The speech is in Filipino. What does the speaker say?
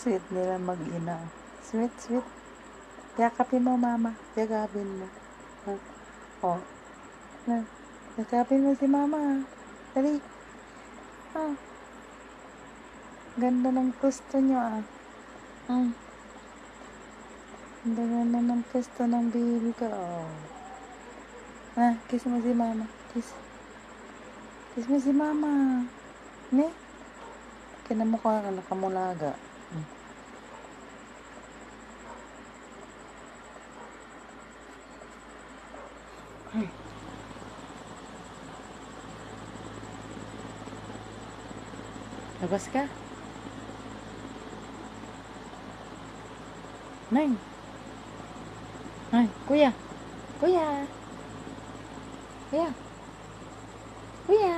Sweet nila mag-ina. Sweet, sweet. Yakapin mo, mama. Yakapin mo. Ha? Oh. Na. Yakapin mo si mama. Dali. Ah. Ganda ng gusto nyo, ah. Ganda ng gusto ng baby ko, oh. Ah, kiss mo si mama. Kiss. Kiss mo si mama. Ne? Kinamukha ka nakamulaga. Labas ka? Nay. Ay, kuya. Kuya. Kuya. Kuya.